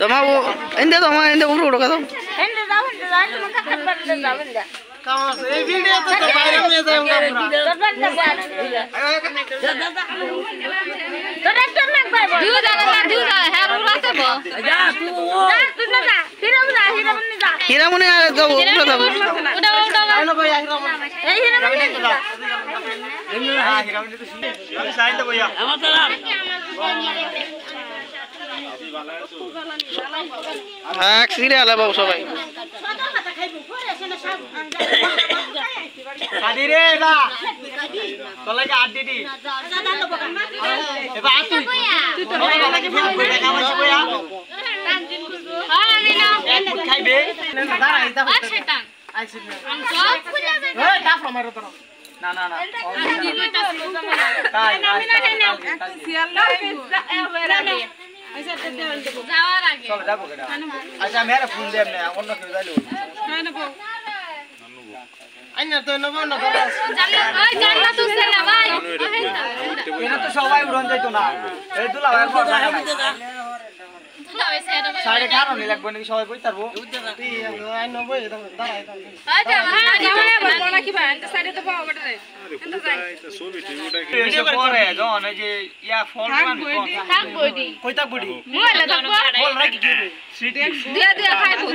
Jama ende uru udah kata. Ende maka kabar ende. Kamu ini video tuh bayar nih saya enggak pernah. Hiramuni udah. Serial bawa sobai. Adire ba. Tolong ke adidi. Eba atu. Lagi film gue kamu siapa ya? Kai be. Darah itu. Setan. Hei, dah from mana tu? Nah. Kai. Chalo যাবো কেডা আচ্ছা মেরে phone দেব না অন্য কেউ যাইলো আইনা তো নব না ধরো জানলা তো সেলা ভাই এনা তো সবাই উড়ন যাইতো না এই দুলা ভাই পর সাড়ে 11 নি লাগবে নাকি সবাই কই তারবো আই নব একদম দাঁড়াই আচ্ছা ভাই বলা কি ভাই এন্ড সাইডে তো পাওয়া বটে এন্ড যাই ভিডিও করে জন এই যে ইয়া ফল মান থাক বডি কই তাক বডি মোবাইলে থাকবো ফল রাখি দিবে সিটি দিয়া খাইবো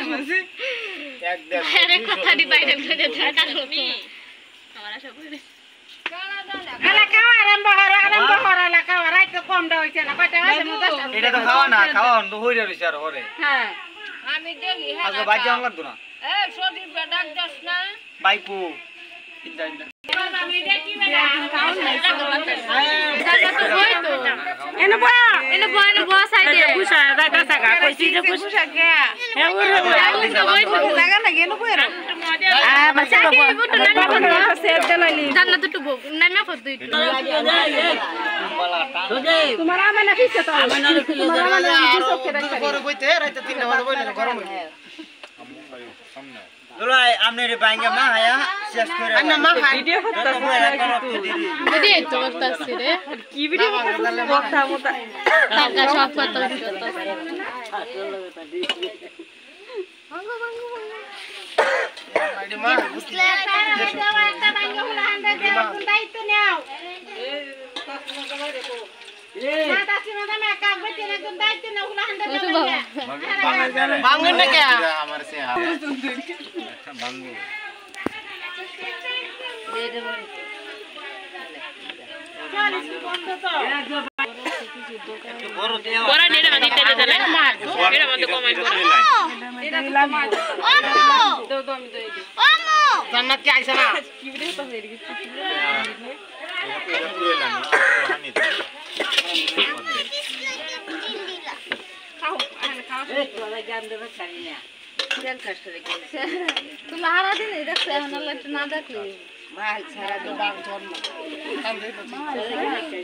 এক দেখ আরে কথা দি বাইরে করে থাকা তুমি আমরা সব এটা তো খাওয়া না খাওয়া তো হইরে রইছে আর হরে হ্যাঁ আমি দেখি হ্যাঁ আজকে বাজে আন লাগতো না এ সরি বেডাক দাস না বাইকু ইন্দা আমি দেখি বেডা কাউন নাই এনে বয়া সাইডে বুঝা দাদা সাগা কইছি যে বুঝা কে হে ওরে জায়গা লাগে এনে বয়া বাচ্চা বুটু না না সেট দেলাইলি জান্নাত টু নামে ফদ তোমার আমানা ফিসে তো আমানা ফিসে করে কইতে রাইতে 3টা বাজে বইলে গরম হই দুলাই আমনে বাইঙ্গা মা হায়া শেষ করে আন্না মা ভিডিও ভিডিও তো করতেছি রে কি ভিডিও কথা মত টাকা সব কথা আইডি মা বুঝলে একটা বাইঙ্গা হলো 100 দেও কোন দায়িত্ব নাও bangun na kaya hamar se ha bangun bora dera mati tele tele dera mati comment koro dera mati do ami do omo jannat ke aisa na ki video to heri तुला हारा दिन रखते हैं ना लट ना देखो माल सारा दिन बाग छोड़ ना हम दे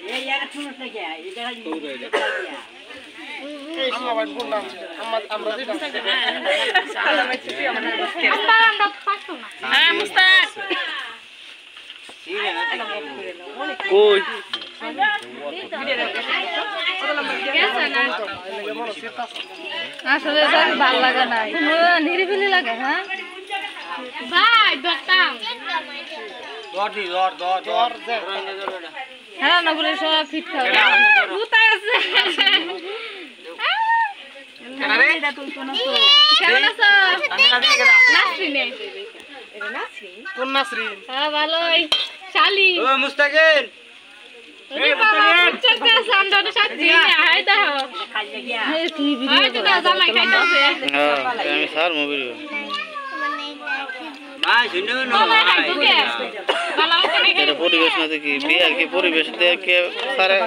ये यार फोन से क्या इधर amma ban kun nam amma di साला में छिपी हमने আমরা পাচ্ছো না হ্যাঁ মুস্তাক কই আসলে ভালো লাগে না নিরিবিলি লাগে হ্যাঁ ভাই দেখতাম dor হ্যাঁ না বলে সব ফিট খাও ভূত আছে কেন রে কেমন আছো নাসরিন এটা নাসরিন কোন নাসরিন হ্যাঁ ভালোই শালি ও মুস্তাকিল এই বাবা চলতে সামনে সাথে হাই দাও এই তুই ভিডিও তো জামাই খাইতেছে আমি স্যার মোবাইল ভাই শুনো না এটা পরিবেশ না দেখি বিয়ে কি পরিবেশ দেখে সারা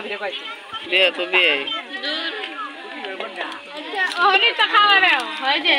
বিয়ে তো বিয়ে ওহনি তো খাওয়া রে হয় যে